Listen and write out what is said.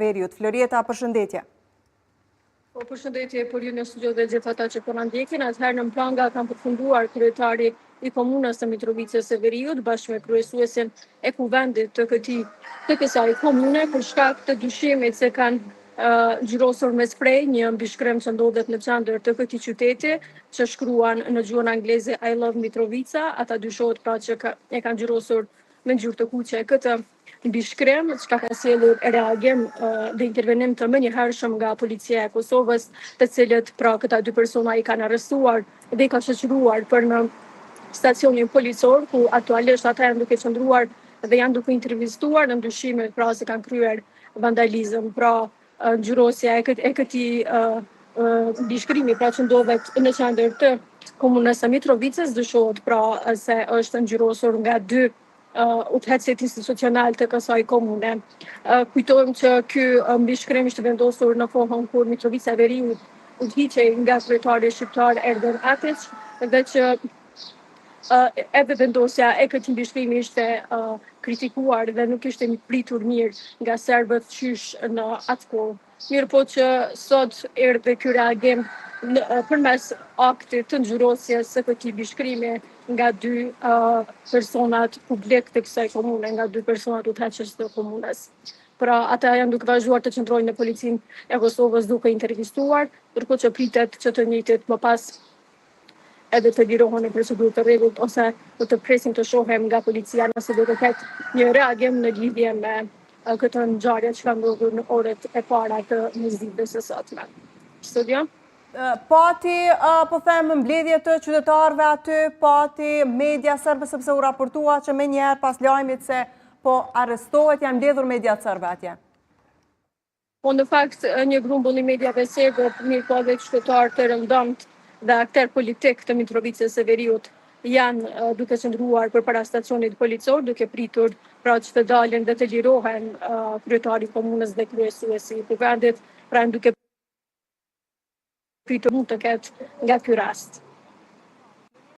Veriut. Florieta, përshëndetje. Po, përshëndetje për ju në studio dhe gjithë ata që po na ndjekin. Atëherë në Mplanga kam përfunduar kryetari i komunës së Mitrovicës së Veriut bashkë me kryesuesin e kuvendit të kësaj komune për shkak të dyshimit se kanë ngjyrosur me sprej një mbishkrim që ndodhet në qendër të këtij qyteti, që shkruan në gjuhën angleze I love Mitrovica. Ata dyshohet pra që e kanë ngjyrosur me ngjyrë të kuqe këtë mbishkrim, çka ka sjellur reagim dhe intervenim të menjëhershëm nga policia e Kosovës, të cilët pra këta dy persona i kanë arrestuar dhe i kanë shoqëruar për në stacionin policor, ku aktualisht ata janë duke qëndruar dhe janë duke intervistuar në ndyshimet pra se kanë kryer vandalizëm. Pra ngjyrosja e këtij mbishkrimi pra që ndodhet në qendër të komunës së Mitrovicës dyshohet pra se është ngjyrosur nga dy udhëheqësit institucional të kësaj komune. Kujtojmë që ky mbishkrim ishte vendosur në kohën kur Mitrovica e Veriut udhëhiqej nga kryetari shqiptar Erdem Atić dhe që edhe vendosja e këtij mbishkrimi ishte kritikuar dhe nuk ishte pritur mirë nga serbët qysh në atë kohë. Mirë po që sot erdhi ky reagim përmes aktit të ngjyrosjes së këtij mbishkrimi nga dy personat publik të kësaj komune, nga dy personat udhëheqës të komunës. Pra ata janë duke vazhduar të qëndrojnë në policinë e Kosovës duke intervistuar, ndërkohë që pritet që të njëjtit më pas edhe të lirohen në procedurë të rregullt ose do të presim të shohem nga policia nëse do të ketë një reagim në lidhje me këtë ngjarje që ka ndodhur në orët e para të mëzitës së sotme. Studio? Pati, po them, mbledhje të qytetarëve aty, pati media serbe sepse u raportua që me njerë pas lajmit se po arrestohet, janë mbledhur media serbe atje. Po në fakt një grumbull i mediave serbe, mirë po edhe qytetarë të rëndëmt dhe akter politik të Mitrovicës së Veriut janë duke qëndruar përpara stacionit policor, duke pritur pra që të dalin dhe të lirohen kryetari i komunës dhe kryesuesi i kuvendit, pra duke pritur mund të ketë nga ky rast.